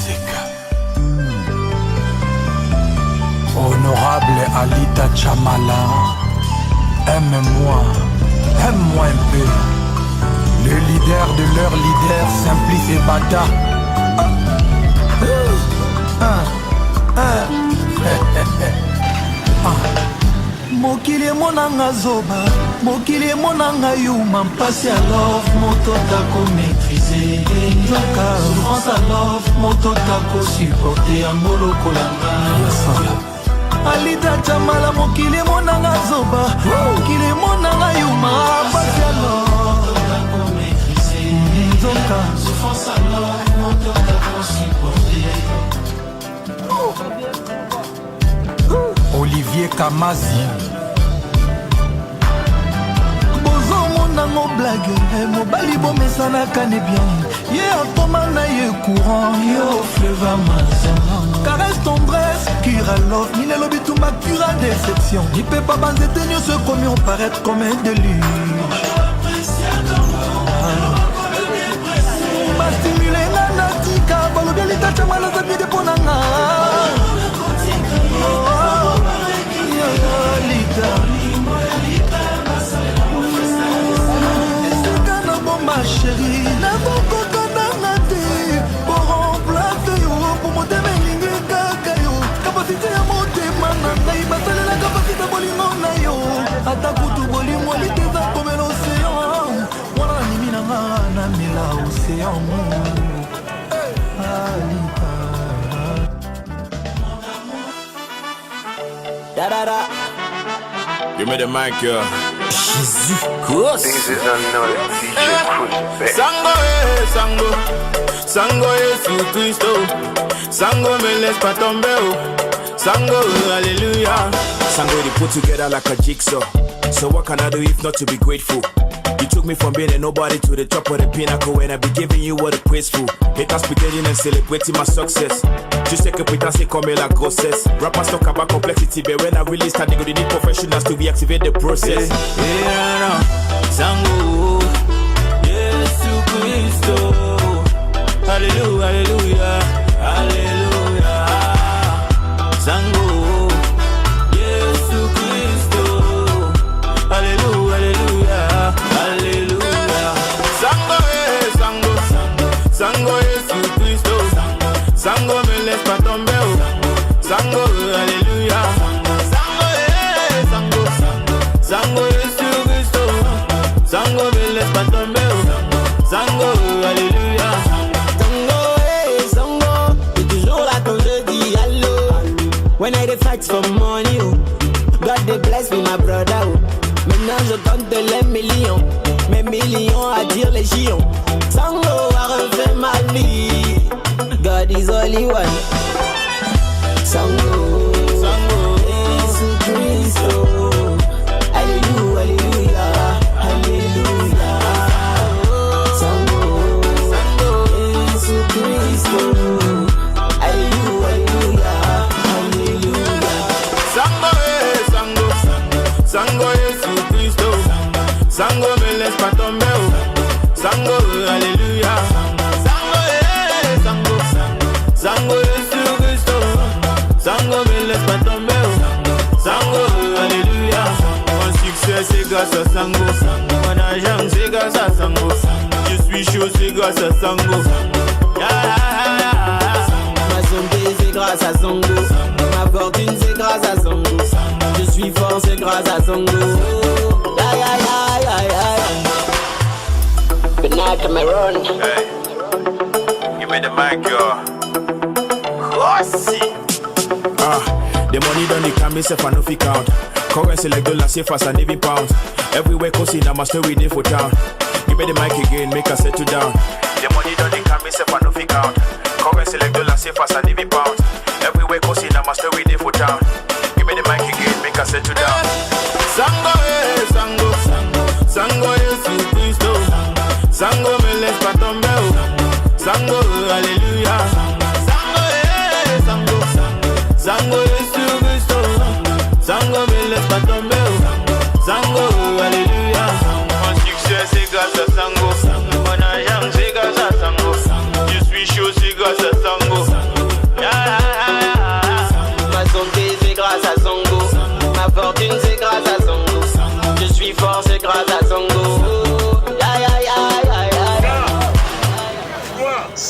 musique. Honorable Alita Chamala, aime-moi un peu. Le leader de leur leader, Simplice et Bata. Mokili monanga zoba, mokili monanga yuma, mpasi à love, moto tako maîtriser. Nzoka, souffrance à love, moto tako supporter, angolo kolanga. Alita Chamala, mokili monanga zoba, mokili monanga yuma, mpasi à love, moto tako maîtriser. Nzoka, souffrance à love, moto tako supporter. Olivier Kamazi. Mon blague, mobali bomesana kane bien. Ye atoma na ye courant, yo fleuve Amazon. Caresse tendresse, Kira love, ni le lobby tout ma cura déception. Ni peut pas banzer tenir ce commis, on paraît comme un déluge. Ma stimulé na natika, balo bien l'ita chamala sa vie de ponanga. Ma chérie, n'avons qu'un naté pour remplacer yo, pour monter mes lignes kakayo. Capacité à monter mananga, il va saler la capacité à bolingo na yo. Atakutu bolingo, l'iteza comme l'océan. Wana nimi nanga na mila océan. Alita. Da da da. Give me the mic, yeah. Jésus Christ. This is another DJ Cruz. Sango, sango, sango, Yesu Cristo. Sango, me laisse pas tomber. Sango, hallelujah. Sango, they put together like a jigsaw. So what can I do if not to be grateful? You took me from being a nobody to the top of the pinnacle, and I be giving you what a praiseful. Haters beginning and celebrating my success. Tu sais que putain c'est comme la grossesse. Rappers talk about complexity, but when I release that nigga, they need professionals to reactivate the process. Yeah, Sango, Yesu Cristo. Hallelujah, hallelujah, hallelujah. Sango, Yesu Cristo. Hallelujah, hallelujah, hallelujah. Sango, sango, sango, Yesu Cristo. Sango, me laisse pas tomber. Sango, hallelujah. Sango, sango, sango, Yesu Cristo. Sango, me laisse pas tomber. Sango, hallelujah. Sango, c'est toujours là quand je dis allô. When I dey fight for money, oh. God dey bless me, my brother, oh. Maintenant je compte les millions, mes millions à dire les gions. Sango a refait ma vie. God is only one. Sango, Sango, Jesus Christo. Hallelujah, hallelujah, hallelujah. Sango, Sango, Jesus Christo. Hallelujah, hallelujah. Sango, sango, sango, Yesu Cristo. Sango, me laisse pas tomber. Sango, hallelujah. Sango, sango, Yesu Cristo. Sango, me laisse pas tomber. Sango, hallelujah. Mon succès c'est grâce à Sango. Mon argent c'est grâce à Sango. Je suis chaud c'est grâce à Sango. Ma santé c'est grâce à Sango. Ma fortune c'est grâce à Sango. Je suis fort c'est grâce à Sango. Aïe aïe aïe aïe aïe. Good night Cameroon. Hey, give me the mic, yo. The money done the can myself and no fi count. Currency like dollar safe as a Navy pound. Everywhere cousin, I'm a story day for town. Give me the mic again, make us settle down. The money done the can myself and no fi count. Currency like dollar safe as a Navy pound. Everywhere cousin, I'm a story day for town. Give me the mic again, make us settle down. Sango, sango, sango, Yesu Cristo. Sango, me laisse pas tomber. Sango, hallelujah. Sango, sango, Yesu Cristo. Sango, me laisse pas tomber. Sango, hallelujah. Mon succès c'est grâce à Sango. Mon argent c'est grâce à Sango. Je suis chaud c'est grâce à Sango.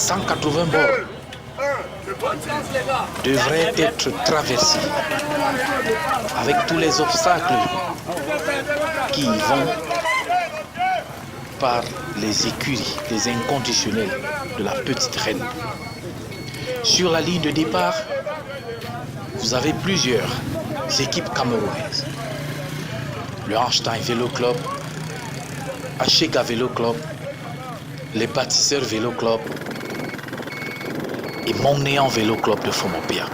180 bords devrait être traversé avec tous les obstacles qui y vont par les écuries, les inconditionnels de la petite reine. Sur la ligne de départ, vous avez plusieurs équipes camerounaises. Le Einstein Vélo Club, Ashega Vélo Club, les Bâtisseurs Vélo Club et Montnéan Vélo Club de Fomopia.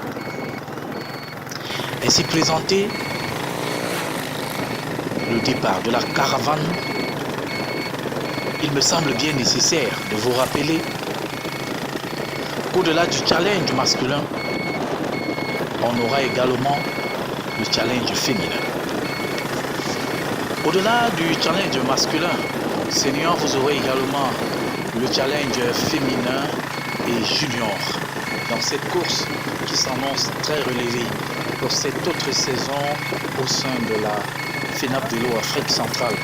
Ainsi présenté, le départ de la caravane, il me semble bien nécessaire de vous rappeler qu'au-delà du challenge masculin, on aura également le challenge féminin. Au-delà du challenge masculin, senior, vous aurez également le challenge féminin et junior dans cette course qui s'annonce très relevée pour cette autre saison au sein de la FENAP Vélo Afrique centrale.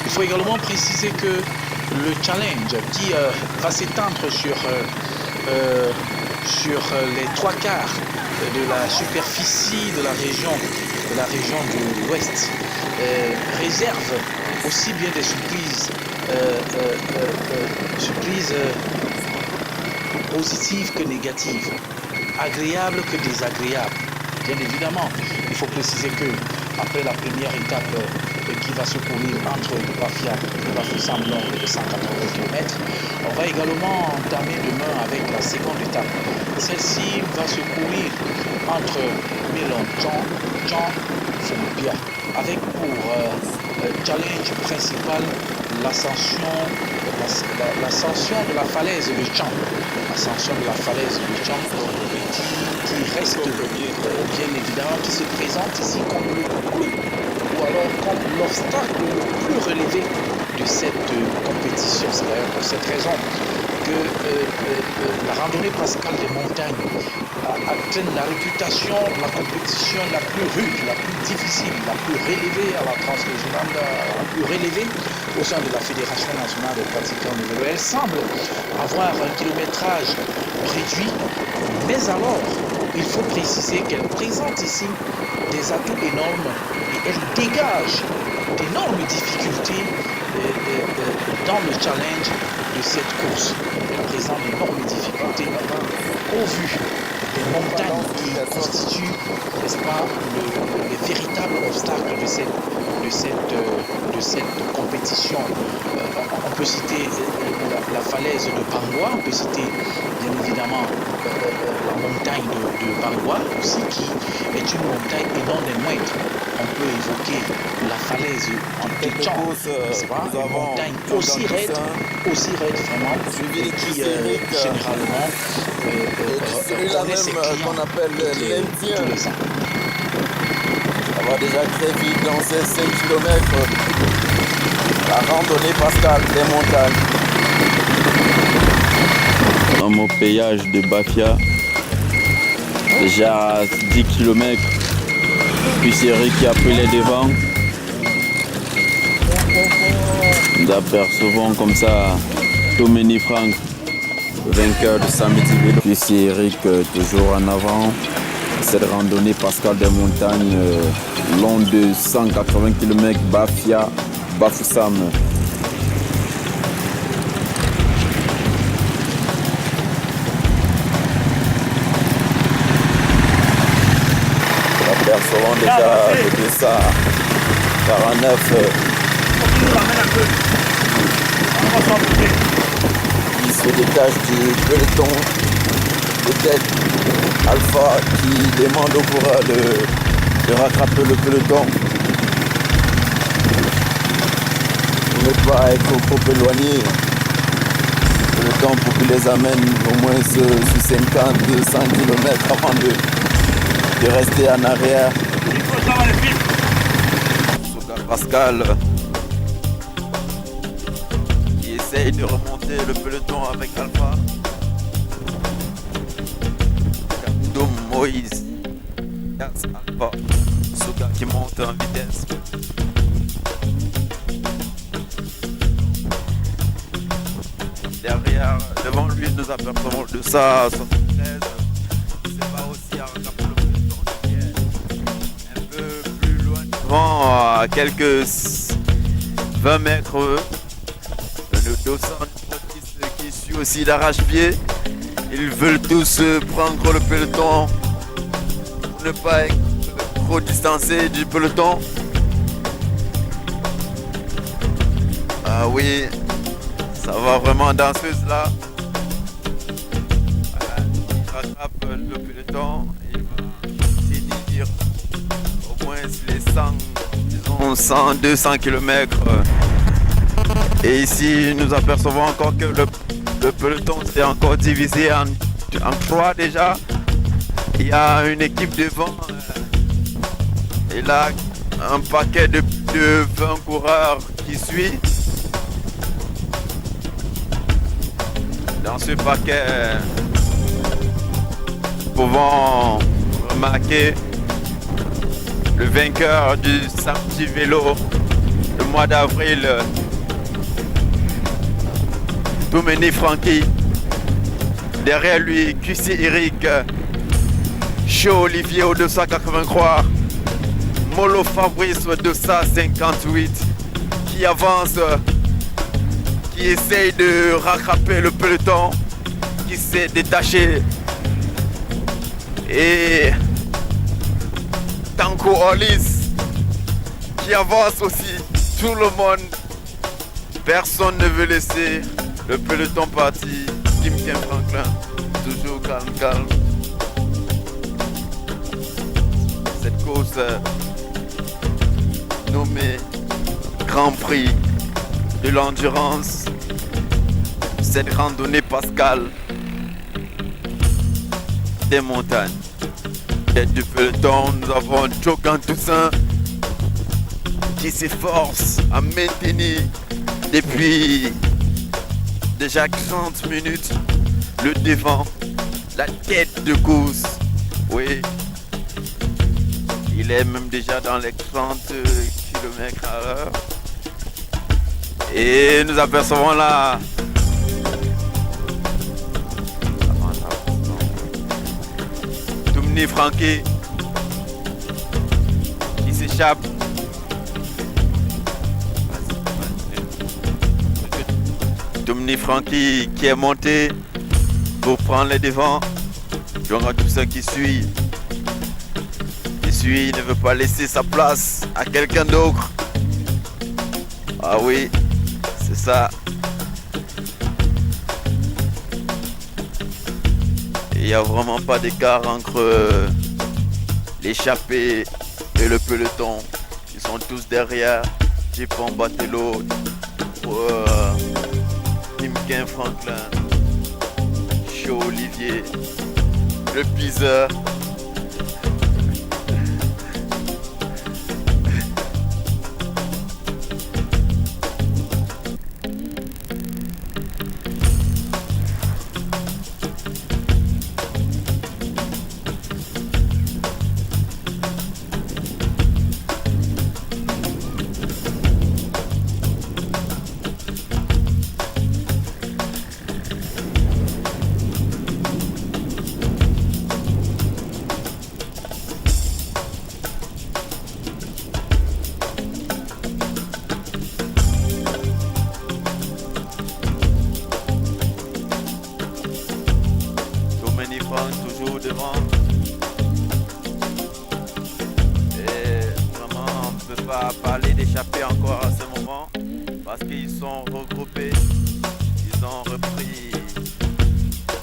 Il faut également préciser que le challenge qui va s'étendre sur les 3/4 de la superficie de la région de l'Ouest réserve aussi bien des surprises positives que négatives, agréables que désagréables. Bien évidemment, il faut préciser que après la première étape qui va se courir entre Bafia et Bafoussam de 180 km, on va également entamer demain avec la seconde étape. Celle-ci va se courir entre Mélon, Jean, Fomopia, avec pour challenge principal l'ascension de la falaise de Tchang. L'ascension de la falaise de Tchang qui reste bien évidemment, qui se présente ici comme le clou ou alors comme l'obstacle le plus relevé de cette compétition. C'est d'ailleurs pour cette raison que la randonnée pascale des montagnes atteint la réputation de la compétition la plus rude, la plus difficile, la plus relevée à la transrégionale, la plus relevée au sein de la Fédération nationale des pratiquants de vélo. Elle semble avoir un kilométrage réduit, mais alors il faut préciser qu'elle présente ici des atouts énormes et elle dégage d'énormes difficultés dans le challenge de cette course. Elle présente d'énormes difficultés au vu des montagnes qui constituent, n'est-ce pas, le véritable obstacle de cette compétition. On peut citer la falaise de Bangwa, on peut citer bien évidemment la montagne de Bangwa aussi, qui est une montagne et non des moindres. On peut évoquer la falaise en Tétchan, n'est-ce pas, une montagne aussi raide vraiment, et qui généralement connaît ses clients tous les ans. Ça va déjà très vite dans ces 5 km. La randonnée pascale des montagnes. Dans mon péage de Bafia, déjà à 10 km, puis c'est Eric qui a pris les devants. Nous apercevons comme ça Tomeni Frank, vainqueur de Samedi Vélo. Puis c'est Eric toujours en avant. Cette randonnée pascale des montagnes long de 180 km, Bafia, Bafoussam. Nous apercevons déjà le Dessa 49. Il se détache du peloton. Peut-être Alpha qui demande au coureur de rattraper le peloton. Il ne pas être trop éloigné. Le peloton pour qu'il les amène au moins sur 50-100 km avant de rester en arrière. Pascal qui essaye de remonter le peloton avec Alpha. Moïse, Alpha, Souga qui monte en vitesse. Derrière, devant lui, nous apercevons de ça 73. C'est pas aussi à rattraper le peloton qui est un peu plus loin devant, à quelques 20 mètres. Le 200 qui suit aussi d'arrache-pied. Ils veulent tous prendre le peloton pour ne pas être trop distancés du peloton. Ah oui, ça va vraiment danseuse là. Voilà, il rattrape le peloton et il va finir au moins les 100, 200 km. Et ici, nous apercevons encore que le peloton s'est encore divisé en 3 déjà. Il y a une équipe devant. Et là, un paquet de 20 coureurs qui suit. Dans ce paquet, nous pouvons remarquer le vainqueur du samedi vélo le mois d'avril, Doumeni Franky. Derrière lui, QC Eric, Chaud Olivier au 283, Molo Fabrice au 258 qui avance, qui essaye de rattraper le peloton, qui s'est détaché. Et Tanko Hollis qui avance aussi. Tout le monde, personne ne veut laisser le peloton partir. Tim Ken Franklin, toujours calme. Cette course nommée Grand Prix de l'endurance, cette randonnée pascale des montagnes. Tête du peloton, nous avons Jogan Toussaint qui s'efforce à maintenir depuis déjà 30 minutes le devant, la tête de course. Oui, il est même déjà dans les 30 km/h. Et nous apercevons là Doumeni Franky qui s'échappe. Doumeni Franky qui est monté pour prendre les devants. Donc tout ça qui suit. Il ne veut pas laisser sa place à quelqu'un d'autre. Ah oui, c'est ça. Il n'y a vraiment pas d'écart entre l'échappée et le peloton. Ils sont tous derrière. Jipon Batello, Tim Ken Franklin, Chaud Olivier, le Piseur. Toujours devant. Et vraiment, on ne peut pas parler d'échapper encore à ce moment parce qu'ils sont regroupés. Ils ont repris,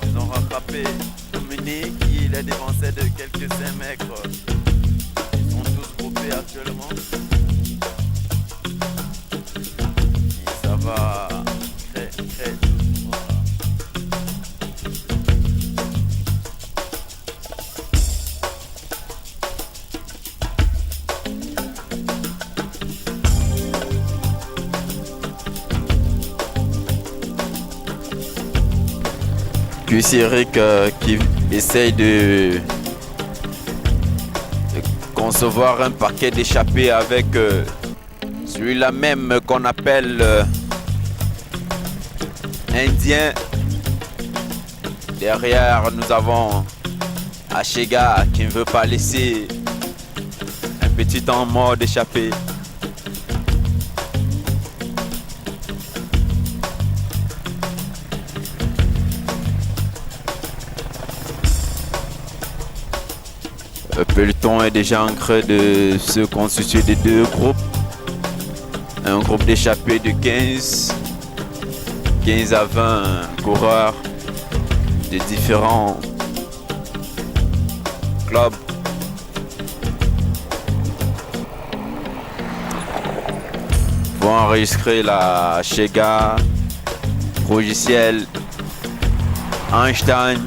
ils ont rattrapé Doumeni qui les dévançait de quelques 5 mètres. Ils sont tous groupés actuellement. Et ça va très doucement. QC Eric qui essaye de concevoir un paquet d'échappées avec celui-là même qu'on appelle indien. Derrière, nous avons Ashega qui ne veut pas laisser un petit temps mort d'échapper. Le peloton est déjà en creux de se constituer de deux groupes. Un groupe d'échappés de 15 à 20 coureurs de différents clubs. Vont enregistrer la Shega, Progiciel, Einstein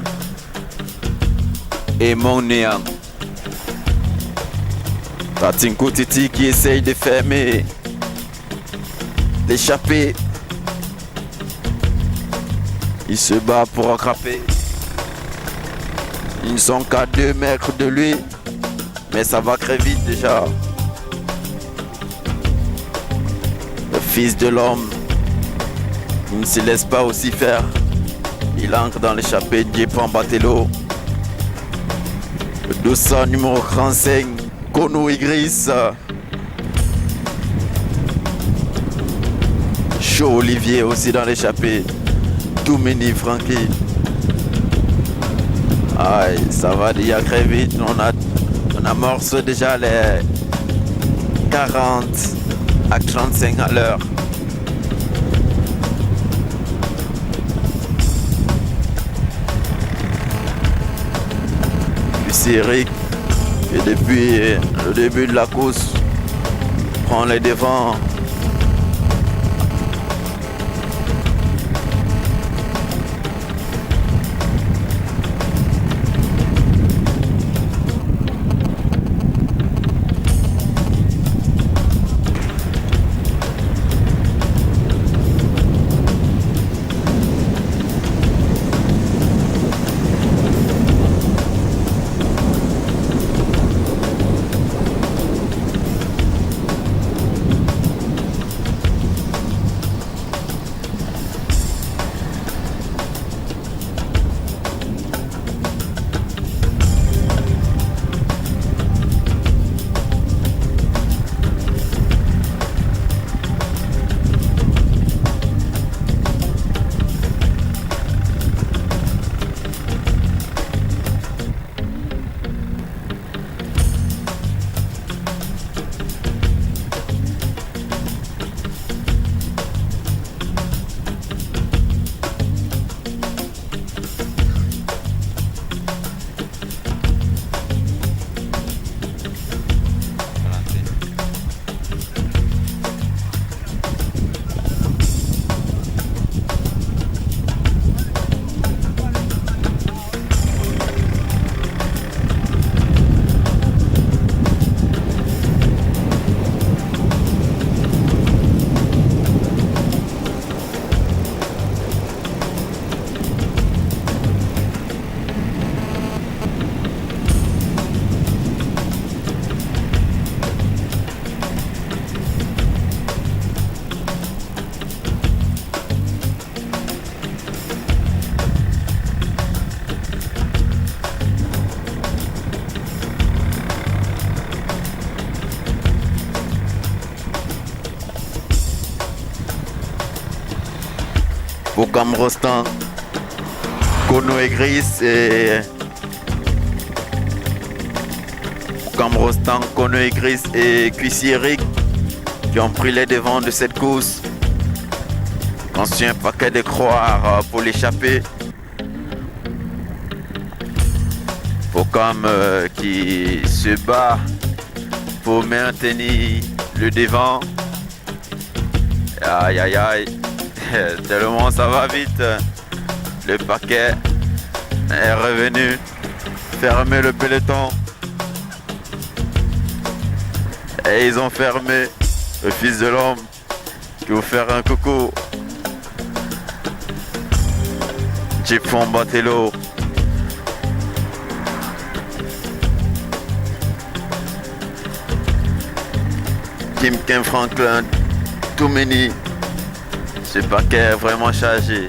et Monéan. Tatinko Titi qui essaye de fermer l'échappée. Il se bat pour rattraper. Ils ne sont qu'à 2 mètres de lui, mais ça va très vite déjà. Le fils de l'homme, il ne se laisse pas aussi faire. Il entre dans l'échappée de Djepan Batello. Le 200 numéro 35, Kono Igris. Chaud Olivier aussi dans l'échappée. Toumeni Francky. Aïe, ça va déjà très vite. On amorce déjà les 40 à 35 à l'heure. Puis c'est Eric qui depuis le début de la course prend les devants. Bokam Rostan, Kono Igris et Bokam Rostan, Kono Igris et Cuissi Eric qui ont pris les devants de cette course. Conçu un paquet de croire pour l'échapper. Bokam qui se bat pour maintenir le devant. Aïe aïe aïe. Tellement ça va vite. Le paquet est revenu fermer le peloton. Et ils ont fermé le fils de l'homme qui veut faire un coucou. Djepan Batello. Kim Ken Franklin. Toumeni. Ce paquet est vraiment chargé.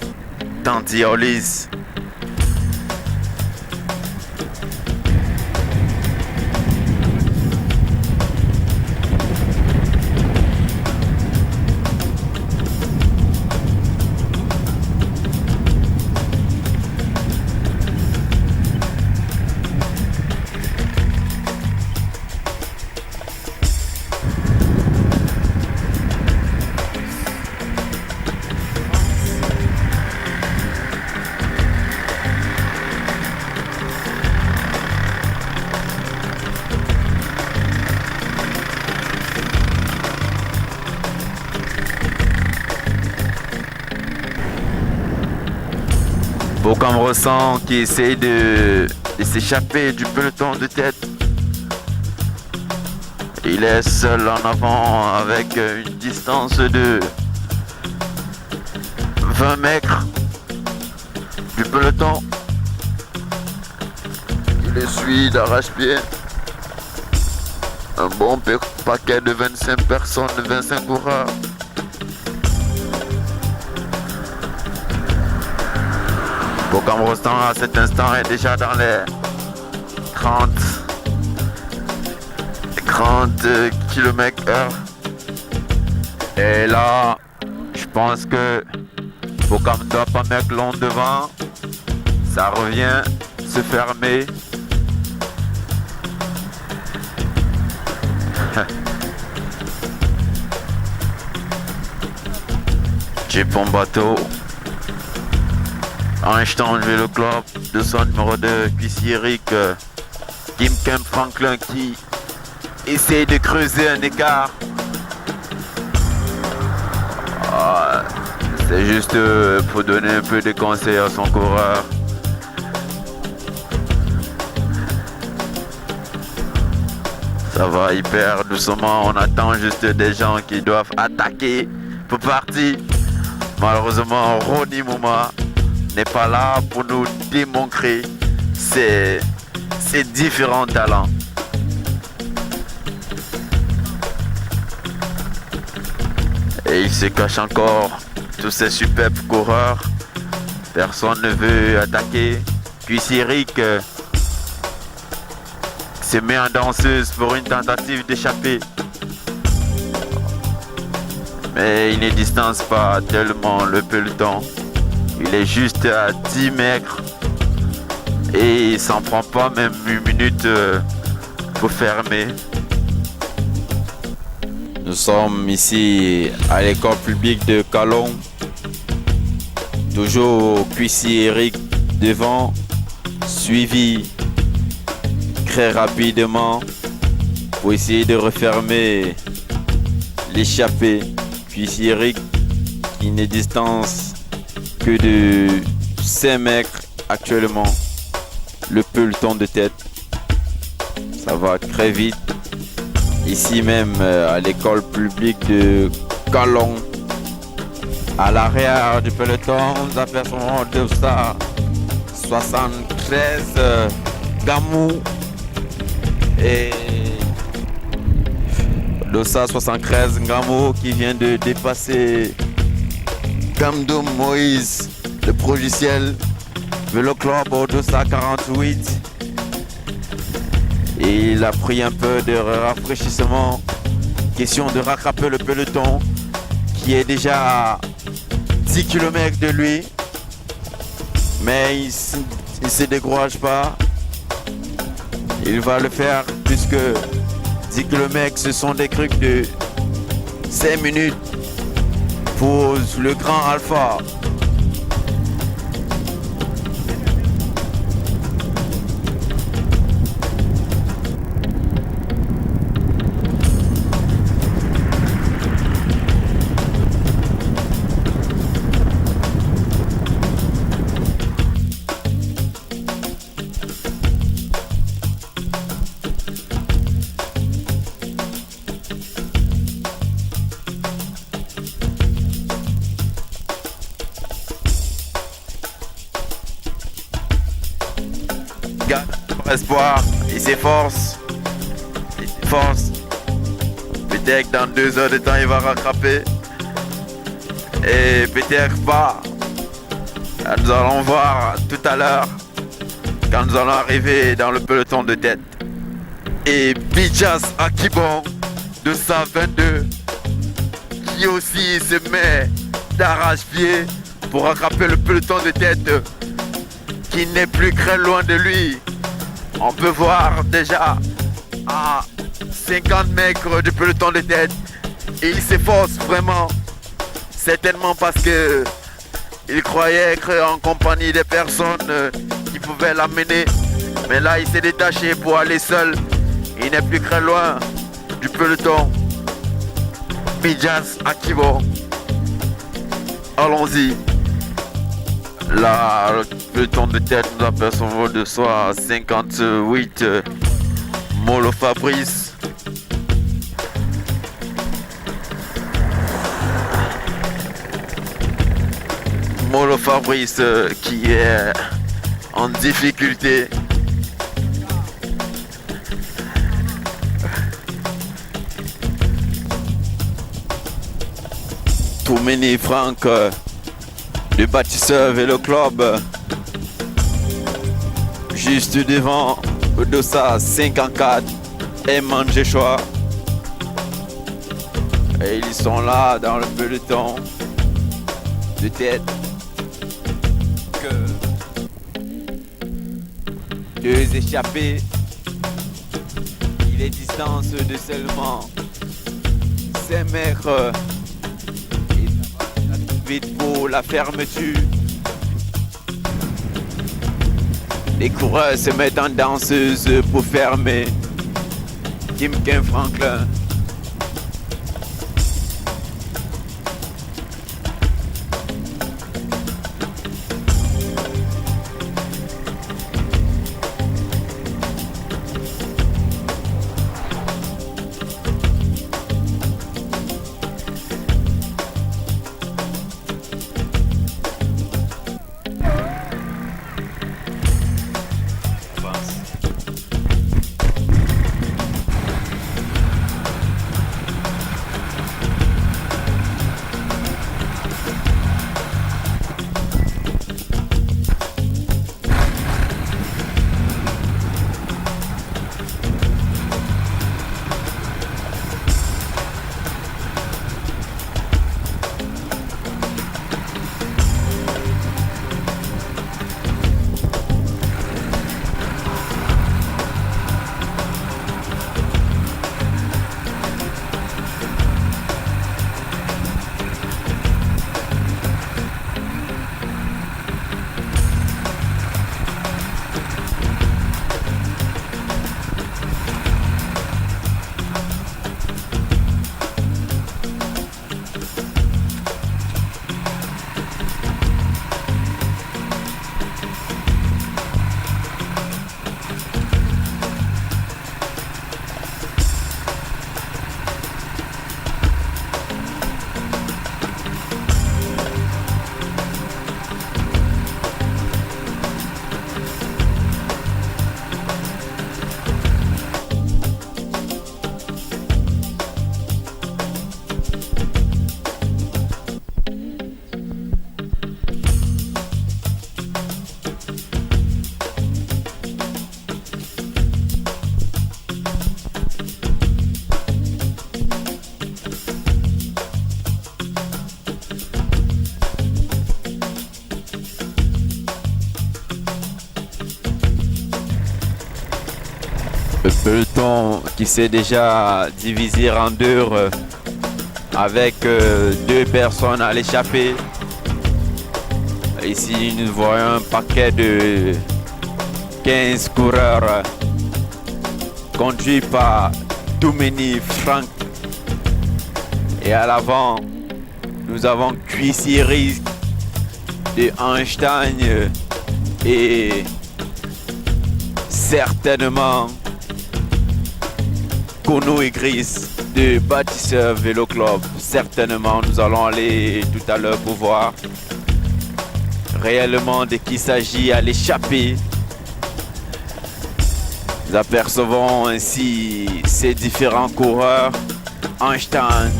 Tanti Orlis. Bocam ressent qui essaie de s'échapper du peloton de tête. Il est seul en avant avec une distance de 20 mètres du peloton. Il le suit d'arrache-pied. Un bon paquet de 25 personnes, de 25 coureurs. Bocam Rostan à cet instant est déjà dans les 30 km/h. Et là, je pense que Bocam ne doit pas mettre long devant. Ça revient se fermer. Jeep en bateau. Einstein Vélo Club, de son numéro 2, puis Eric Kim Kemp Franklin qui essaye de creuser un écart. C'est juste pour donner un peu de conseils à son coureur. Ça va hyper doucement, on attend juste des gens qui doivent attaquer pour partir. Malheureusement, Ronnie Mouma n'est pas là pour nous démontrer ses différents talents. Et il se cache encore tous ces superbes coureurs. Personne ne veut attaquer. Puis Eric se met en danseuse pour une tentative d'échapper. Mais il ne distance pas tellement le peloton. Il est juste à 10 mètres et il s'en prend pas même une minute pour fermer. Nous sommes ici à l'école publique de Calon. Toujours Cuissy Eric devant, suivi très rapidement pour essayer de refermer l'échappée. Cuissy Eric qui ne distance que de 5 mètres actuellement. Le peloton de tête, ça va très vite. Ici même à l'école publique de Calon, à l'arrière du peloton, nous apercevons Dossa 73 Gamou et Dossa 73 Gamou qui vient de dépasser Gamdoum Moïse, le progiciel, Vélo Club au 248. Et il a pris un peu de rafraîchissement. Question de rattraper le peloton qui est déjà à 10 km de lui. Mais il ne se décourage pas. Il va le faire puisque 10 km ce sont des trucs de 5 minutes. Pour le grand Alpha. Espoir, il s'efforce. Il force. Peut-être que dans 2 heures de temps, il va rattraper. Et peut-être pas. Nous allons voir tout à l'heure quand nous allons arriver dans le peloton de tête. Et Bijas Akibon 222 qui aussi se met d'arrache-pied pour rattraper le peloton de tête qui n'est plus très loin de lui. On peut voir déjà à 50 mètres du peloton de tête. Et il s'efforce vraiment, certainement parce que il croyait être en compagnie des personnes qui pouvaient l'amener. Mais là, il s'est détaché pour aller seul. Il n'est plus très loin du peloton. Bijas Akibo. Allons-y. Là, le peloton de tête, nous apercevons de soi 58 Molo Fabrice. Molo Fabrice qui est en difficulté. Toumeni Franck du bâtisseur Vélo Club juste devant Dossa 54 et Manjechois. Et ils sont là dans le peloton de tête. Deux échappés. Il est distance de seulement 5 mètres. Et ça va vite pour la fermeture. Les coureurs se mettent en danseuse pour fermer. Kim Ken Franklin. Le peloton qui s'est déjà divisé en deux avec deux personnes à l'échappée. Ici, nous voyons un paquet de 15 coureurs conduits par Toumeni Franck. Et à l'avant, nous avons Cuissiri de Einstein et certainement Kono et Gris de Bâtisseur Vélo Club. Certainement, nous allons aller tout à l'heure pour voir réellement de qui il s'agit à l'échappée. Nous apercevons ainsi ces différents coureurs: Einstein,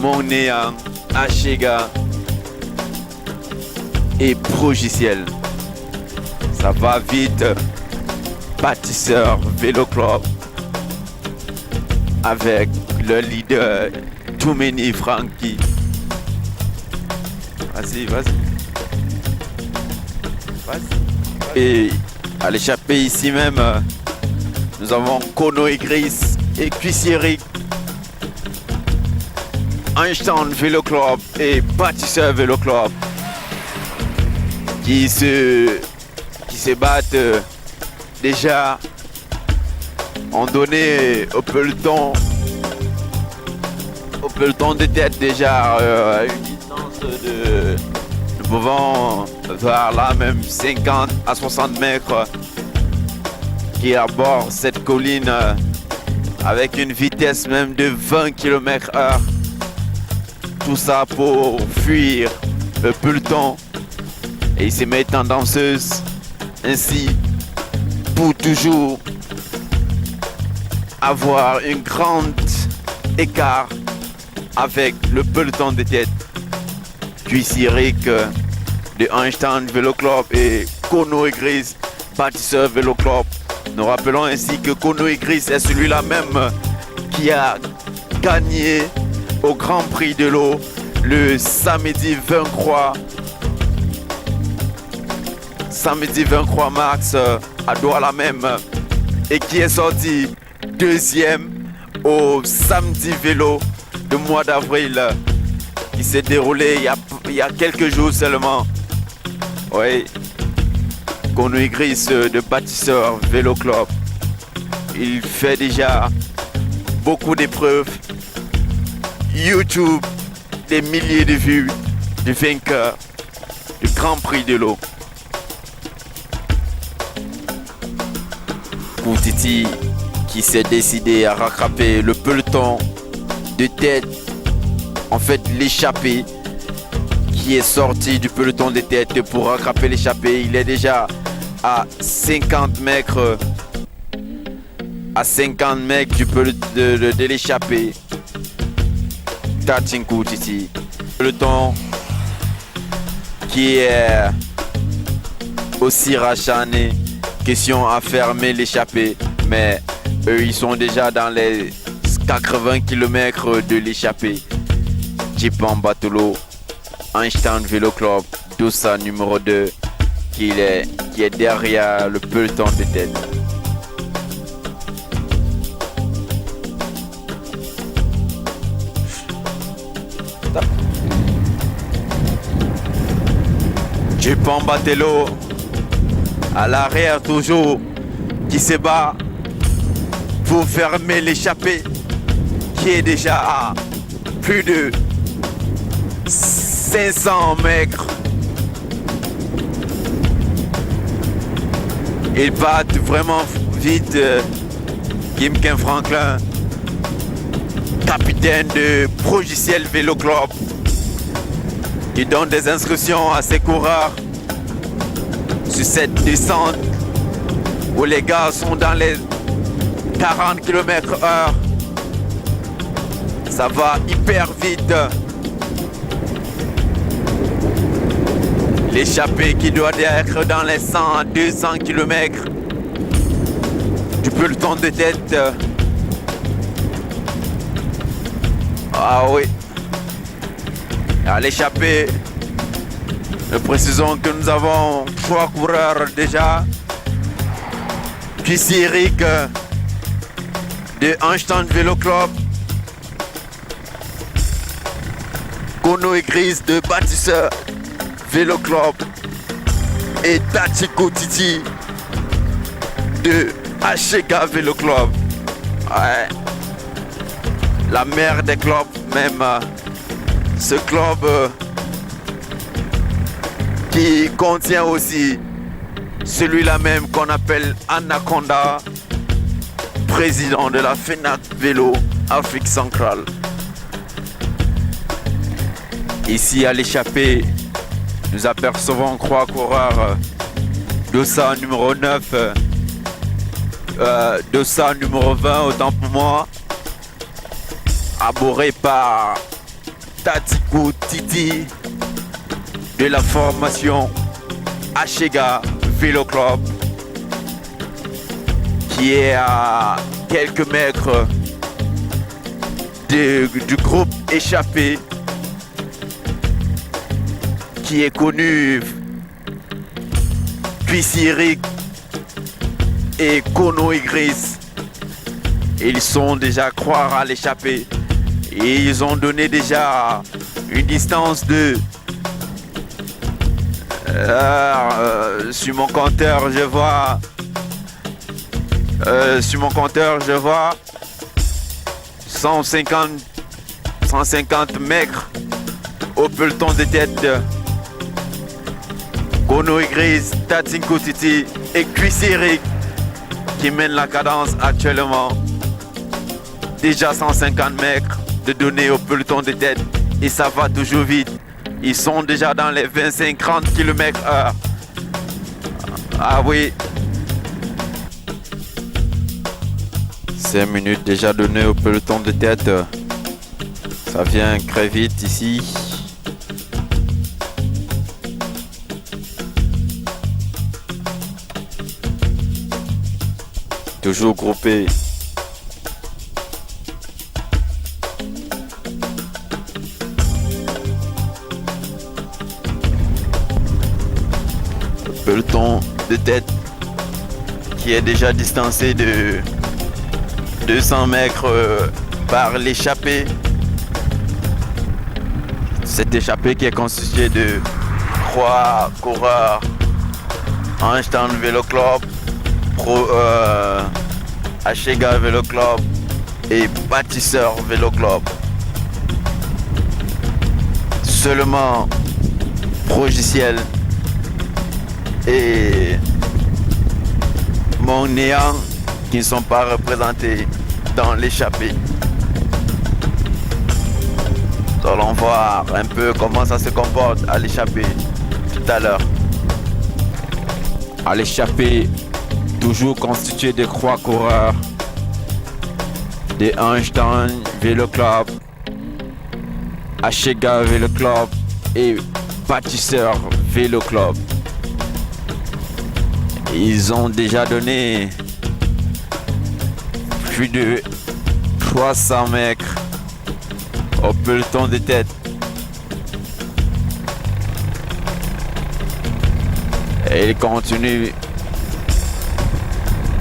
Monéan, Achega et Progiciel. Ça va vite. Bâtisseur Vélo Club avec le leader Too Many Frankie. Vas-y. Et à l'échappée ici même, nous avons Kono et Gris et Cuissieric, Einstein Vélo Club et Bâtisseur Vélo Club qui se battent déjà ont donné au peloton de tête déjà à une distance de nous pouvons voir là même 50 à 60 mètres qui aborde cette colline avec une vitesse même de 20 km/h. Tout ça pour fuir le peloton et ils se mettent en danseuse ainsi pour toujours avoir un grand écart avec le peloton de tête. Cuissieric de Einstein Vélo Club et Kono et Gris, Bâtisseur Vélo Club. Nous rappelons ainsi que Kono et Gris est celui-là même qui a gagné au Grand Prix de l'eau le samedi 23 mars à Douala même et qui est sorti deuxième au samedi vélo du mois d'avril qui s'est déroulé il y a quelques jours seulement. Oui, Kono et Gris de Bâtisseur Vélo Club. Il fait déjà beaucoup d'épreuves. YouTube, des milliers de vues du vainqueur du Grand Prix de l'eau. Pour Titi qui s'est décidé à rattraper le peloton de tête, en fait l'échappée qui est sorti du peloton de tête pour rattraper l'échappée. Il est déjà à 50 mètres du de l'échappée. Tachinkou Titi. Peloton qui est aussi rachané. Question à fermer l'échappée, mais eux ils sont déjà dans les 80 km de l'échappée. Jipan Batolo, Einstein Vélo Club, Dossa numéro 2 qui est derrière le peloton de tête. Jipan Batelo à l'arrière toujours qui se bat pour fermer l'échappée qui est déjà à plus de 500 mètres. Ils battent vraiment vite. Gimken Franklin, capitaine de Progiciel Vélo Club, qui donne des instructions à ses coureurs sur cette descente où les gars sont dans les 40 km/h. Ça va hyper vite. L'échappée qui doit être dans les 100 à 200 km du peloton de tête. Ah oui. À l'échappée, nous précisons que nous avons 3 coureurs déjà. Cuissieric de Einstein Vélo Club, Kono et Gris de Bâtisseur Vélo Club et Tachiko Titi de HK Vélo Club. Ouais. La mère des clubs même. Ce club qui contient aussi celui-là même qu'on appelle Anaconda, président de la FENAC Vélo Afrique centrale. Ici à l'échappée, nous apercevons 3 coureurs. Dossa numéro 9, Dossa numéro 20, autant pour moi, abordé par Tatikou Titi de la formation Ashega Vélo Club, qui est à quelques mètres du groupe échappé, qui est connu Puissy et Kono Igris. Ils sont déjà croire à l'échappée et ils ont donné déjà une distance de sur mon compteur je vois 150 mètres au peloton de tête. Kono Igris, Tatsinko Titi et Puissy qui mènent la cadence actuellement. Déjà 150 mètres de données au peloton de tête et ça va toujours vite. Ils sont déjà dans les 25-30 km/h. Ah oui. 5 minutes déjà données au peloton de tête. Ça vient très vite ici. Toujours groupé. Peloton de tête qui est déjà distancé de 200 mètres par l'échappée. Cette échappée qui est constituée de 3 coureurs Einstein Vélo Club, Ashega Vélo Club et Bâtisseur Vélo Club. Seulement Progiciel et Mon Néant qui ne sont pas représentés dans l'échappée. Nous allons voir un peu comment ça se comporte à l'échappée tout à l'heure. À l'échappée, toujours constitué de 3 coureurs, de Einstein Vélo Club, Ashega Vélo Club et Bâtisseur Vélo Club. Ils ont déjà donné plus de 300 mètres au peloton de tête. Et ils continuent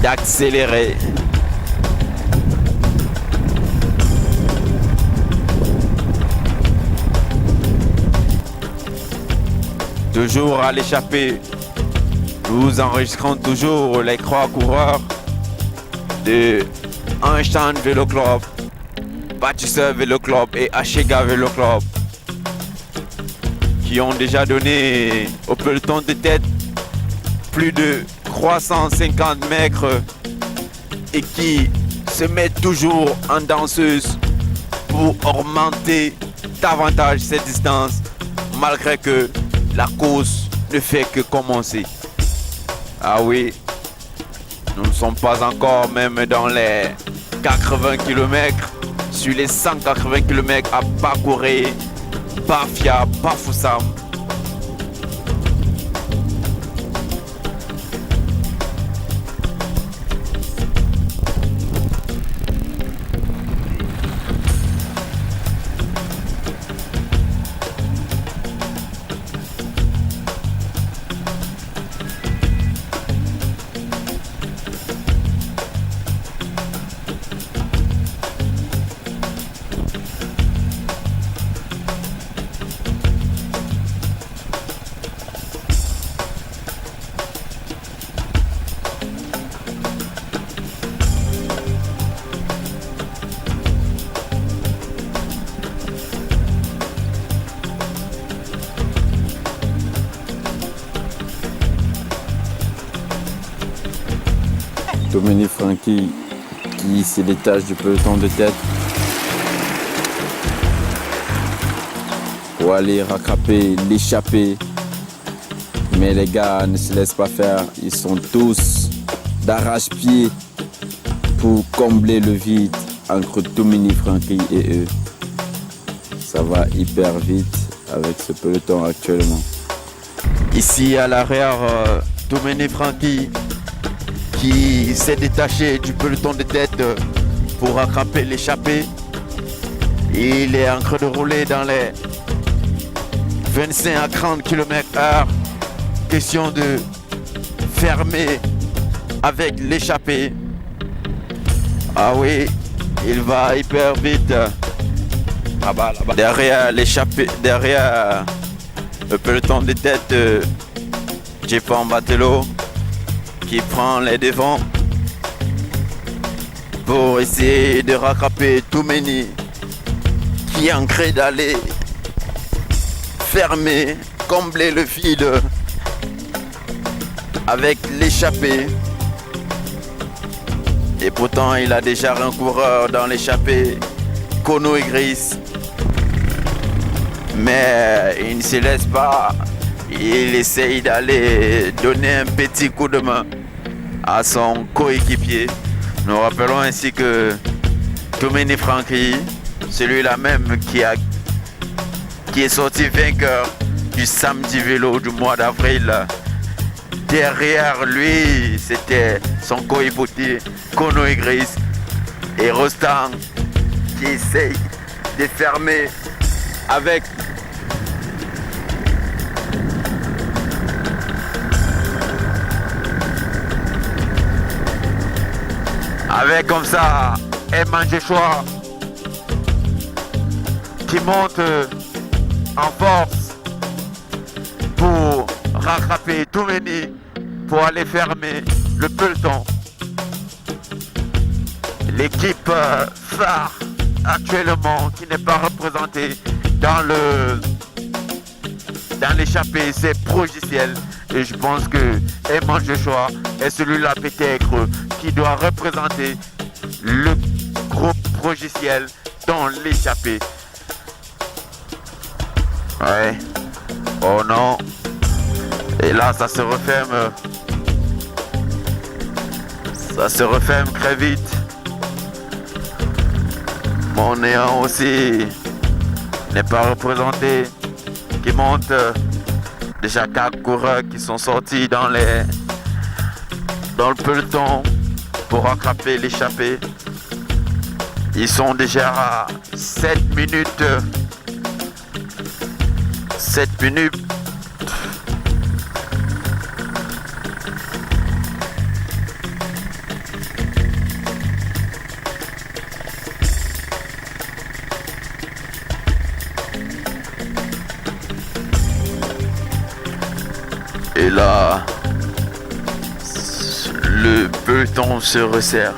d'accélérer. Toujours à l'échappée, nous enregistrons toujours les 3 coureurs de Einstein Vélo Club, Bâtisseur Vélo Club et Ashega Vélo Club qui ont déjà donné au peloton de tête plus de 350 mètres et qui se mettent toujours en danseuse pour augmenter davantage cette distance malgré que la course ne fait que commencer. Ah oui, nous ne sommes pas encore même dans les 80 km, sur les 180 km à parcourir, Bafia, Bafoussam. Dominique Franchi qui se détache du peloton de tête pour aller rattraper l'échappée. Mais les gars ne se laissent pas faire, ils sont tous d'arrache-pied pour combler le vide entre Dominique Franchi et eux. Ça va hyper vite avec ce peloton actuellement. Ici à l'arrière, Toumeni Franky qui s'est détaché du peloton de tête pour rattraper l'échappée. Il est en train de rouler dans les 25 à 30 km/h. Question de fermer avec l'échappée. Ah oui, il va hyper vite. Là-bas. Derrière l'échappée, derrière le peloton de tête, Jepon Batello qui prend les devants pour essayer de rattraper Toumeni qui est en train d'aller fermer, combler le vide avec l'échappée. Et pourtant il a déjà un coureur dans l'échappée, Kono Igris. Mais il ne se laisse pas. Il essaye d'aller donner un petit coup de main à son coéquipier. Nous rappelons ainsi que Toumeni Franky, celui-là même qui est sorti vainqueur du samedi vélo du mois d'avril. Derrière lui, c'était son coéquipier Kono Igris et Rostand qui essaye de fermer avec comme ça Eman Joshua qui monte en force pour rattraper Toumeni pour aller fermer le peloton. L'équipe phare actuellement qui n'est pas représentée dans l'échappée, c'est Progiciel. Et je pense que Eman Joshua est celui-là peut-être qui doit représenter le groupe Progiciel dans l'échappée. Ouais. Oh non. Et là, ça se referme. Ça se referme très vite. Mon néant aussi n'est pas représenté. Qui monte déjà 4 coureurs qui sont sortis dans le peloton pour rattraper l'échappée. Ils sont déjà à 7 minutes. 7 minutes. Et là, le peloton se resserre.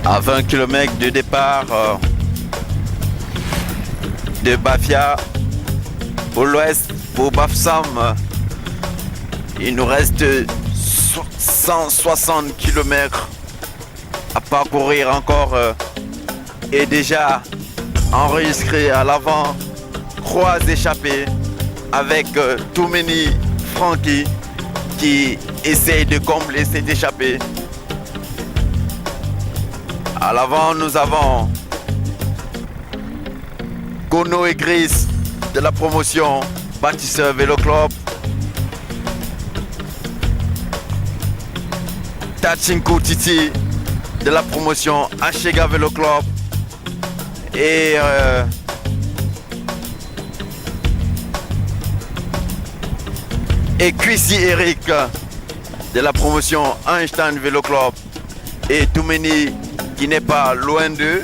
À 20 km de départ de Bafia, au l'ouest pour Bafsam, Il nous reste 160 km à parcourir encore et déjà enregistré à l'avant, croix échappée avec Too Many Frankie qui essaye de combler cette échappée. À l'avant, nous avons Gono et Gris de la promotion Bâtisseur Vélo Club. Tachinko Titi de la promotion Ashega Vélo Club. Et Chrissy Eric de la promotion Einstein Vélo Club. Et Toumeni qui n'est pas loin d'eux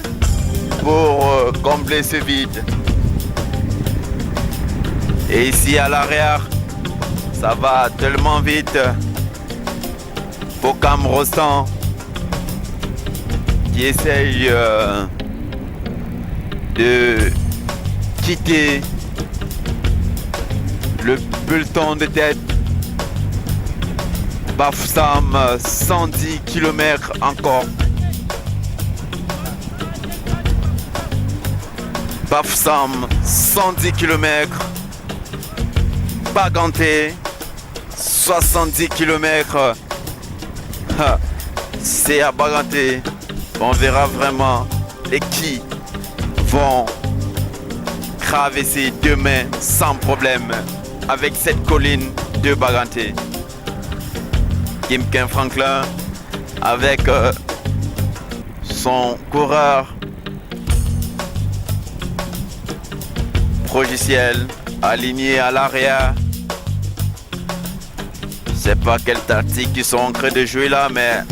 pour combler ce vide. Et ici à l'arrière, ça va tellement vite. Bokam Rostand qui essaye de quitter le peloton de tête. Bafoussam, 110 km encore. Bafoussam, 110 km. Baganté, 70 km. C'est à Baganté. On verra vraiment les qui vont traverser demain sans problème avec cette colline de Baganté. Kimken Franklin avec son coureur Progiciel aligné à l'arrière. Je sais pas quelle tactique ils sont en train de jouer là, mais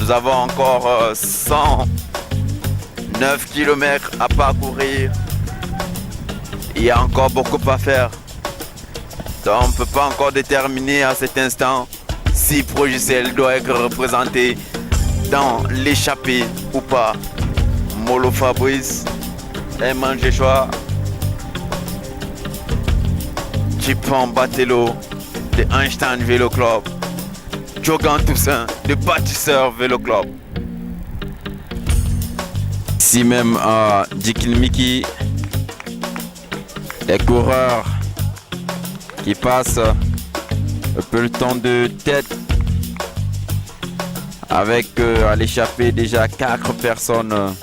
nous avons encore 109 km à parcourir. Il y a encore beaucoup à faire. Donc on ne peut pas encore déterminer à cet instant si Progiciel doit être représenté dans l'échappée ou pas. Molo Fabrice, Eman Joshua, Chipon Batello de Einstein Vélo Club, Jogan Toussaint de Bâtisseur Vélo Club. Ici même à Dikilmiki, les coureurs qui passent un peu le temps de tête avec à l'échappée déjà 4 personnes.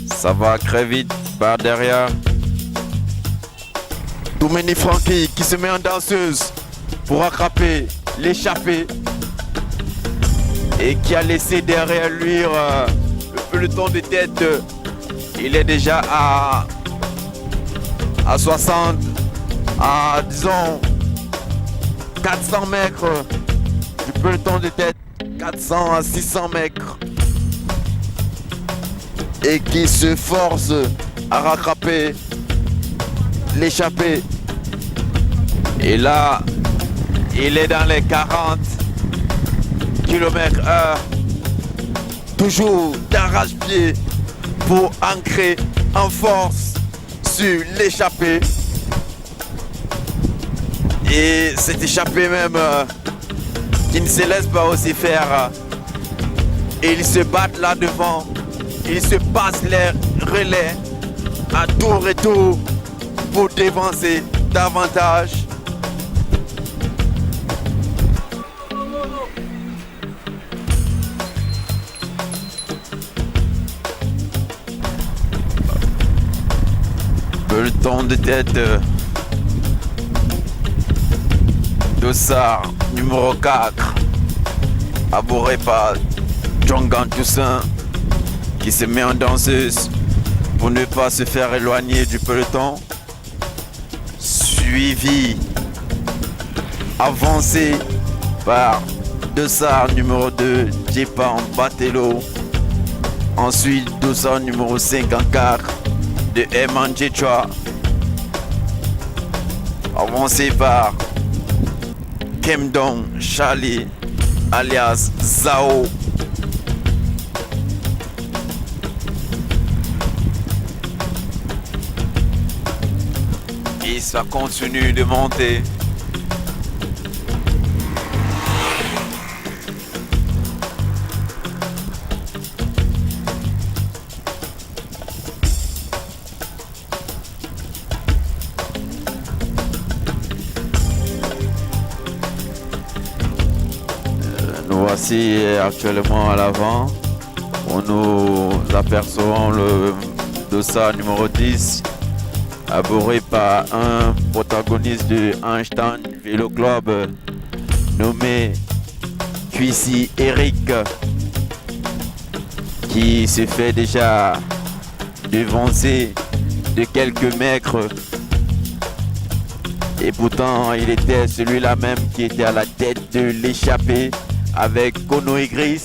Ça va très vite par derrière. Toumeni Frankie qui se met en danseuse pour attraper l'échappée et qui a laissé derrière lui le peloton de tête. Il est déjà à 60, à disons 400 mètres du peloton de tête, 400 à 600 mètres, et qui se force à rattraper l'échappée. Et là, il est dans les 40 km/h, toujours d'arrache-pied pour ancrer en force sur l'échappée. Et cette échappée même qui ne se laisse pas aussi faire. Et ils se battent là devant. Ils se passent les relais à tour et tour pour dévancer davantage. Peloton de tête. Dossard numéro 4, abouré par Jongan Toussaint qui se met en danseuse pour ne pas se faire éloigner du peloton. Suivi, avancé par Dossard numéro 2, Jepan Batello. Ensuite, Dossard numéro 54 de Eman Joshua. Avancé par Kemdong Charlie alias Zao. Et ça continue de monter. Voici actuellement à l'avant où nous apercevons le dossard numéro 10 abouré par un protagoniste du Einstein Vélo Club nommé Cuissy Eric, qui se fait déjà devancer de quelques mètres. Et pourtant, il était celui-là même qui était à la tête de l'échappée avec Kono Igris,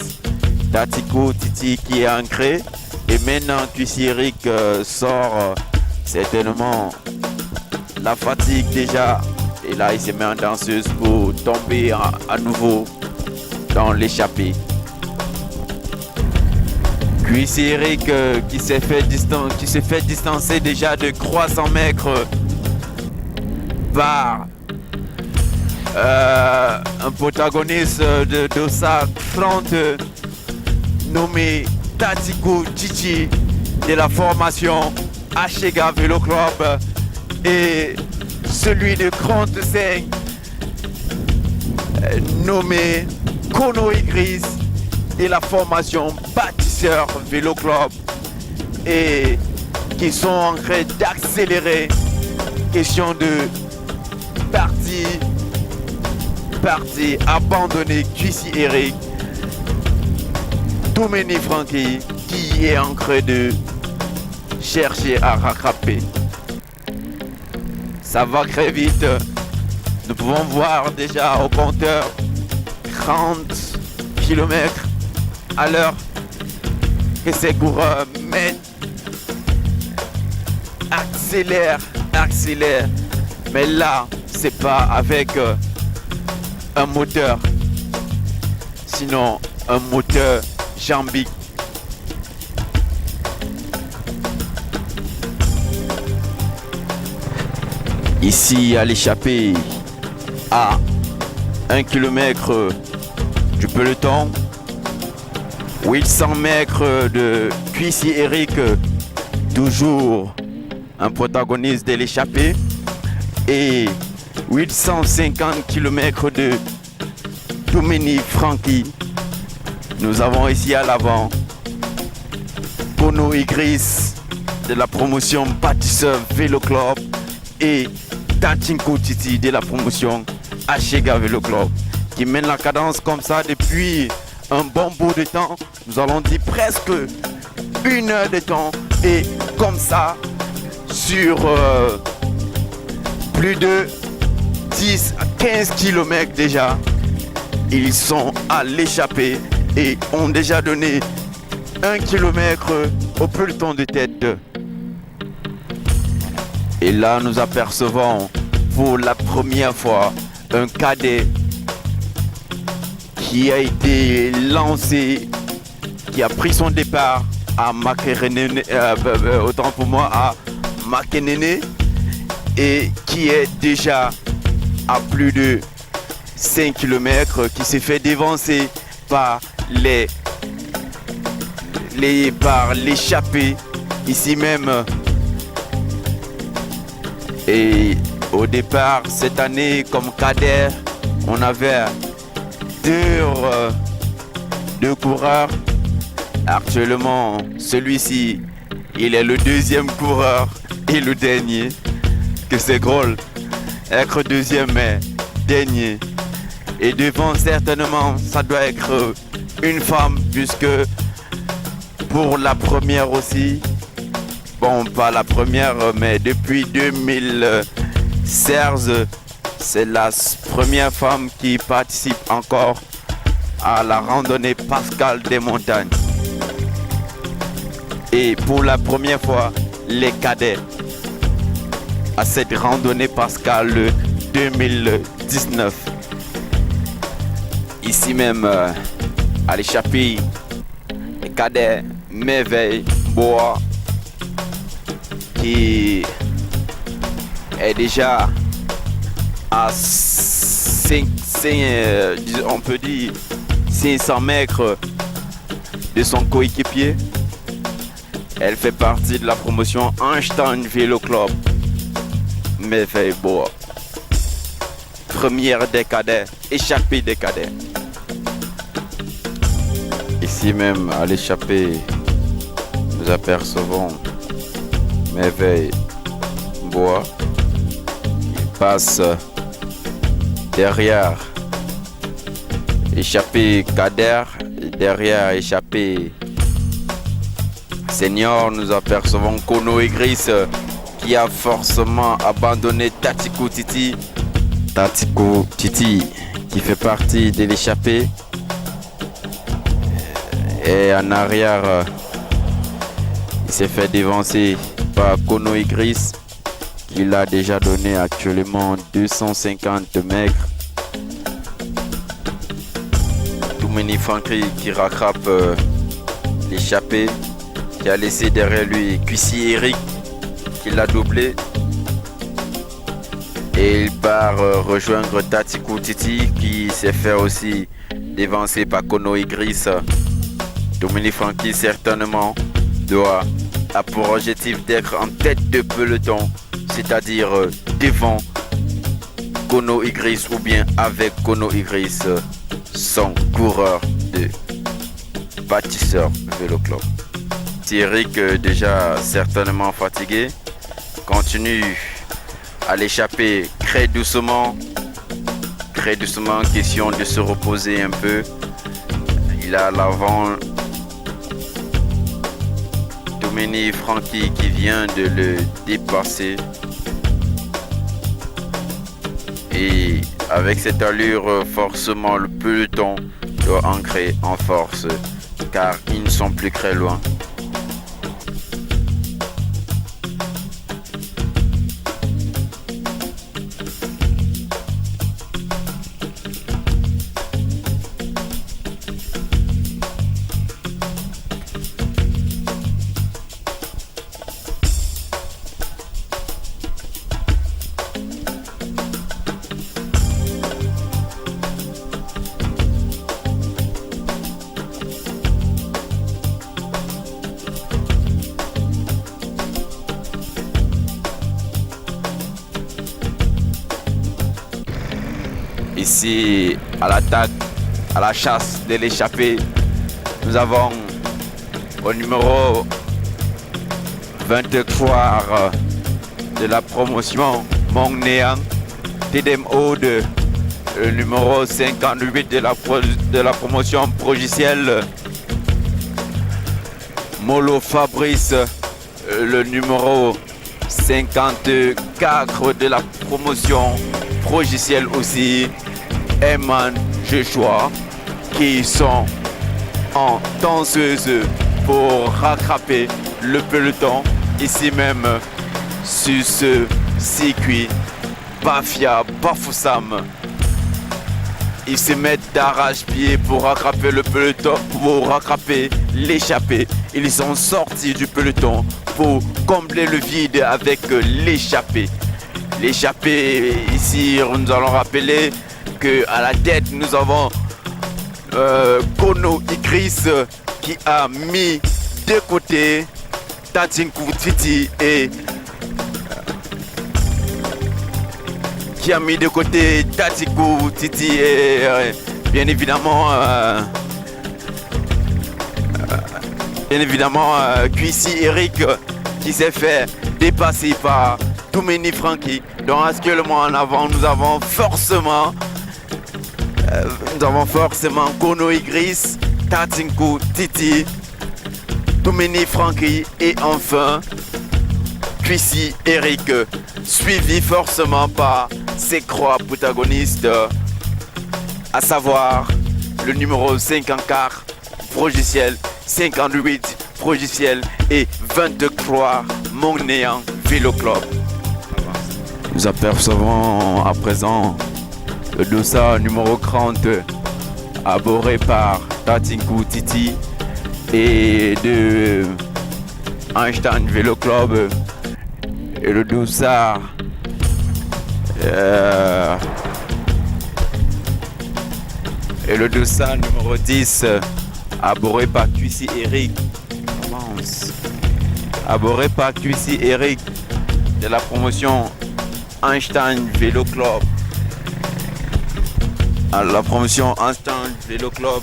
Tatiko Titi qui est ancré. Et maintenant, Cuissy Eric sort certainement la fatigue déjà. Et là, il se met en danseuse pour tomber à nouveau dans l'échappée. Cuissy Eric qui s'est fait distancer déjà de 300 mètres par un protagoniste de dossard 30 nommé Tatiko Titi de la formation Ashega Vélo Club et celui de 35 nommé Kono Igris de la formation Bâtisseur Vélo Club et qui sont en train d'accélérer. Question de parti abandonné Cuissy Eric, Doumeni Francky qui est en train de chercher à rattraper. Ça va très vite. Nous pouvons voir déjà au compteur 30 km à l'heure que ces coureurs accélèrent. Mais là, c'est pas avec un moteur, sinon un moteur jambique. Ici à l'échappée, à 1 km du peloton, 800 mètres de Cuissy Eric, toujours un protagoniste de l'échappée, et 850 km de Doumeni Francky. Nous avons ici à l'avant Kono Igris de la promotion Bâtisseur Vélo Club et Tatiko Titi de la promotion Ashega Vélo Club qui mène la cadence comme ça depuis un bon bout de temps. Nous allons dire presque 1 heure de temps et comme ça sur plus de 10 à 15 km déjà. Ils sont à l'échappée et ont déjà donné 1 km au peloton de tête. Et là, nous apercevons pour la première fois un cadet qui a été lancé, qui a pris son départ à Makenene, autant pour moi à Makenene, et qui est déjà à plus de 5 km, qui s'est fait dévancer par l'échappée ici même. Et au départ, cette année, comme cadet, on avait deux coureurs. Actuellement, celui-ci, il est le 2e coureur et le dernier. Que c'est drôle, être 2e mais dernier. Et devant, certainement, ça doit être une femme, puisque pour la première aussi, bon, pas la première, mais depuis 2016, c'est la première femme qui participe encore à la randonnée Pascal des montagnes. Et pour la première fois, les cadets à cette randonnée Pascal 2019. Ici même, à l'échappée, les cadets Merveille Bois, qui est déjà à 500 mètres de son coéquipier. Elle fait partie de la promotion Einstein Vélo Club. Merveille Bois, première des cadets, échappée des cadets. Ici même, à l'échappée, nous apercevons Merveille Bois. Il passe derrière échappé Kader, derrière échappé Senior. Nous apercevons Kono Igris qui a forcément abandonné Tatikou Titi. Tatikou Titi qui fait partie de l'échappée. Et en arrière, il s'est fait dévancer par Kono Igris, qui l'a déjà donné actuellement 250 mètres. Toumeni Franky qui rattrape l'échappée, qui a laissé derrière lui Cuissi Eric, qui l'a doublé. Et il part rejoindre Tatikou Titi, qui s'est fait aussi dévancer par Kono Igris. Toumeni Franky certainement a pour objectif d'être en tête de peloton, c'est-à-dire devant Kono Igris ou bien avec Kono Igris, son coureur de bâtisseur Vélo Club. Eric, déjà certainement fatigué, continue à l'échapper très doucement, question de se reposer un peu. Il a l'avant Toumeni Franky qui vient de le dépasser. Et avec cette allure, forcément le peloton doit ancrer en force car ils ne sont plus très loin. Ici, à l'attaque, à la chasse de l'échappée, nous avons au numéro 23 de la promotion Mong Néang, Tedem Ode, le numéro 58 de la promotion Progiciel, Molo Fabrice, le numéro 54 de la promotion Progiciel aussi, Eman Joshua, qui sont en danseuse pour rattraper le peloton ici même sur ce circuit Bafia Bafoussam. Ils se mettent d'arrache-pied pour rattraper le peloton, pour rattraper l'échappée. Ils sont sortis du peloton pour combler le vide avec l'échappée. L'échappée, ici, nous allons rappeler qu'à la tête, nous avons Kono Igris qui a mis de côté Tatikou Titi et bien évidemment Cuissi Eric qui s'est fait dépasser par Toumeni Franky. Donc actuellement en avant, nous avons forcément Kono Igris, Tatikou Titi, Toumeni Franky et enfin Cuissi Eric, suivi forcément par ses trois protagonistes, à savoir le numéro 54 Progiciel, 58 Progiciel et 23 Mong Néang Vélo Club. Nous apercevons à présent le dossard numéro 30 abordé par Tatikou Titi et de Einstein Vélo Club et le dossard numéro 10 abordé par Cuissi Eric. Abordé par Cuissi Eric de la promotion Einstein Vélo Club. La promotion Einstein Vélo Club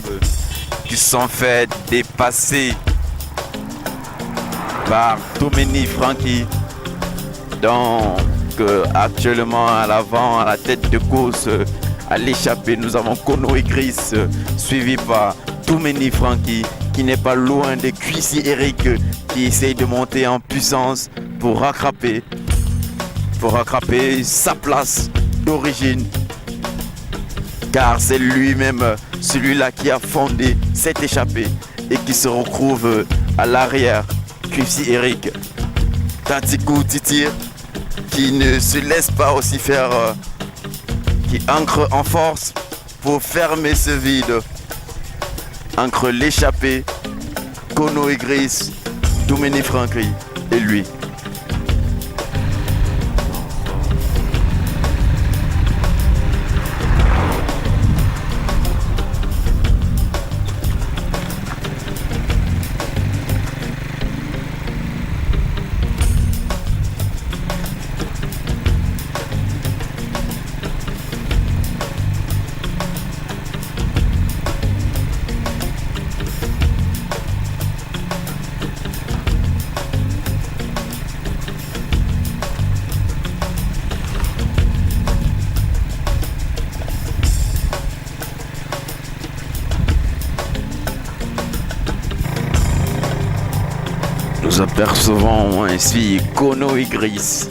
qui se sont fait dépasser par Tomeni Frankie. Donc actuellement à l'avant, à la tête de course, à l'échappée, nous avons Kono et Gris, suivi par Tomeni Frankie, qui n'est pas loin de QC Eric, qui essaye de monter en puissance pour rattraper sa place d'origine, car c'est lui-même celui-là qui a fondé cette échappée et qui se retrouve à l'arrière. QC Eric, Tantikou Titir, qui ne se laisse pas aussi faire, qui ancre en force pour fermer ce vide entre l'échappée, Kono et Gris, Tomeni Frankie et lui. Nous apercevons ainsi Kono et Gris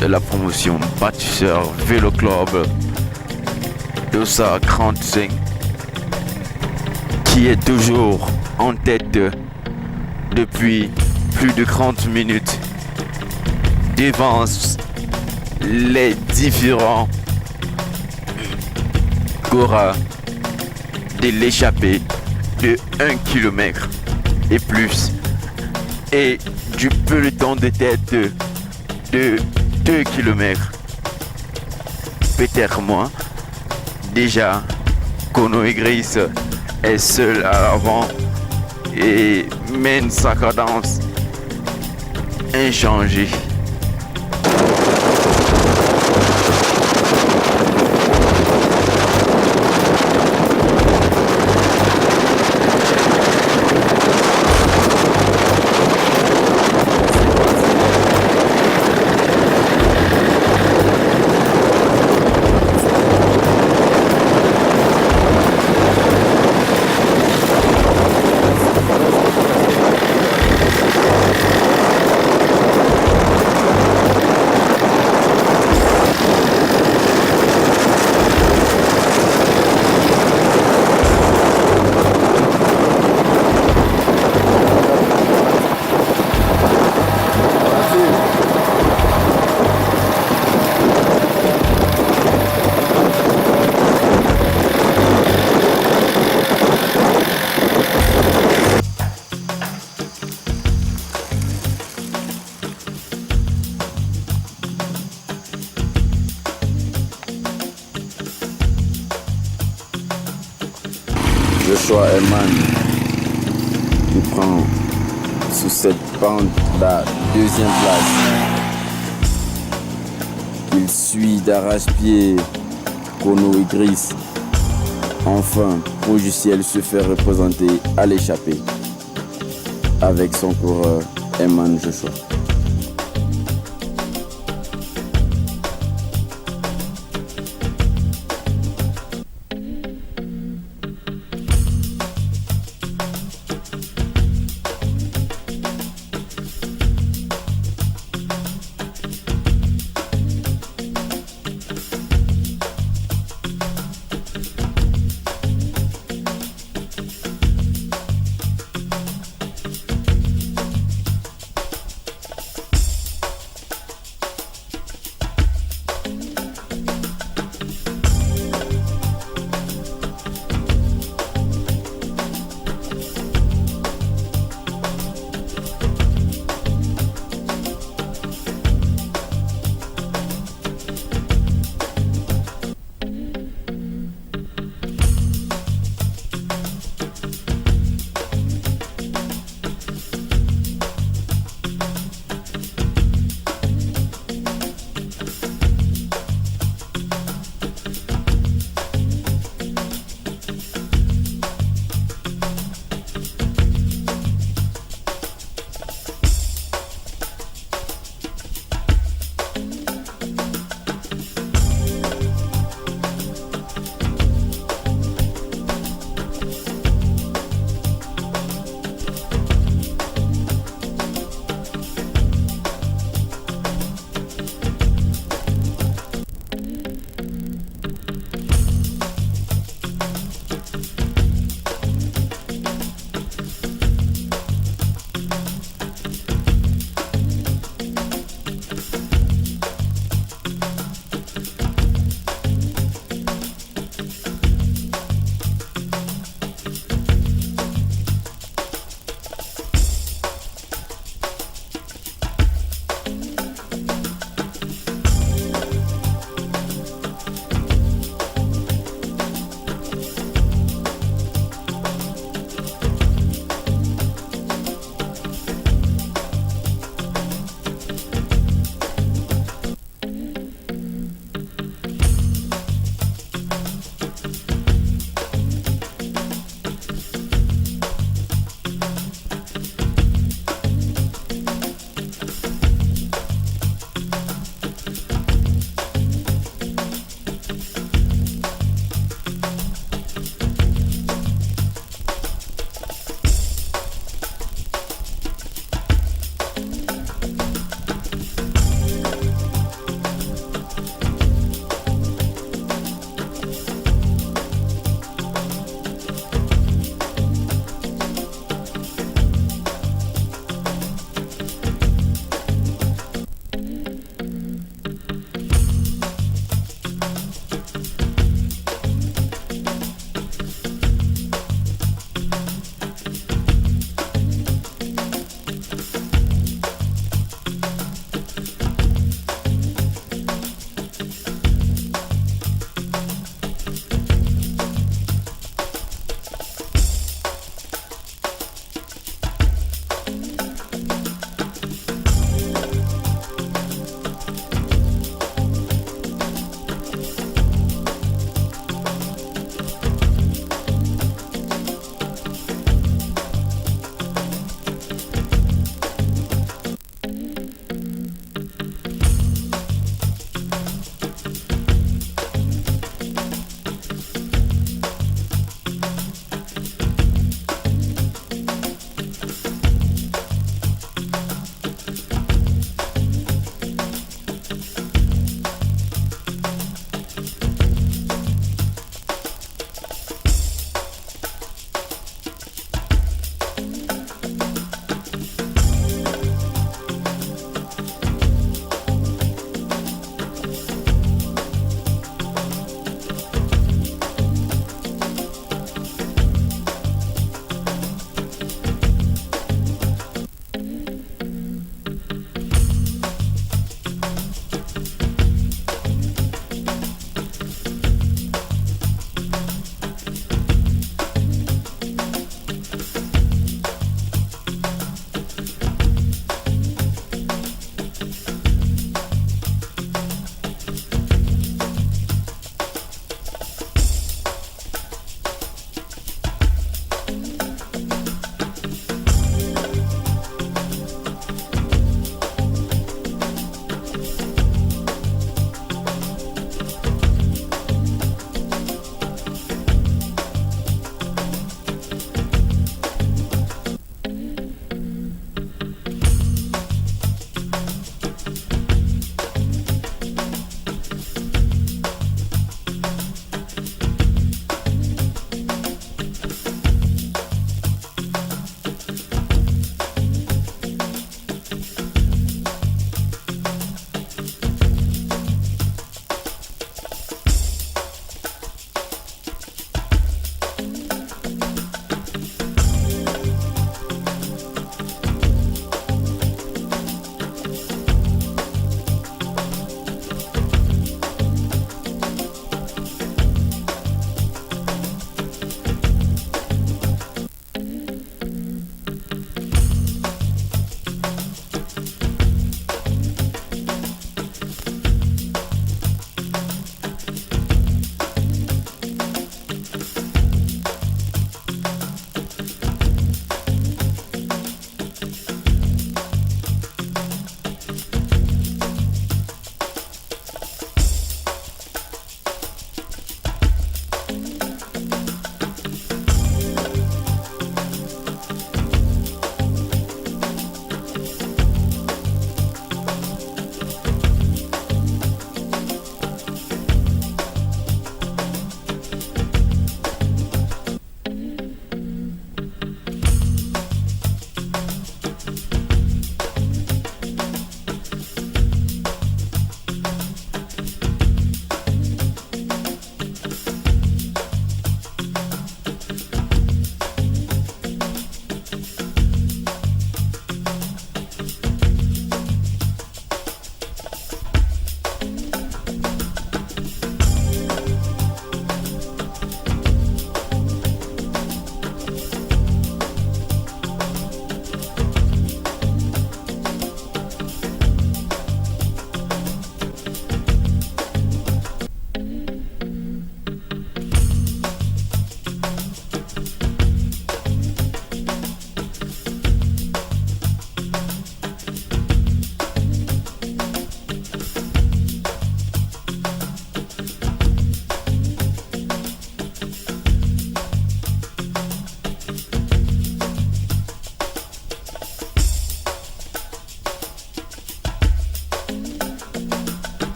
de la promotion Bâtisseur Vélo Club Dossa 35, qui est toujours en tête depuis plus de 30 minutes, dévance les différents Gora de l'échappée de 1 km et plus, et du peloton de tête de 2 km, peut-être moins. Déjà, Kono et Gris est seul à l'avant et mène sa cadence inchangée. Joshua Herman qui prend sous cette pente la deuxième place. Il suit d'arrache-pied Kono et Gris. Enfin, Progiciel se fait représenter à l'échappée avec son coureur Herman Joshua.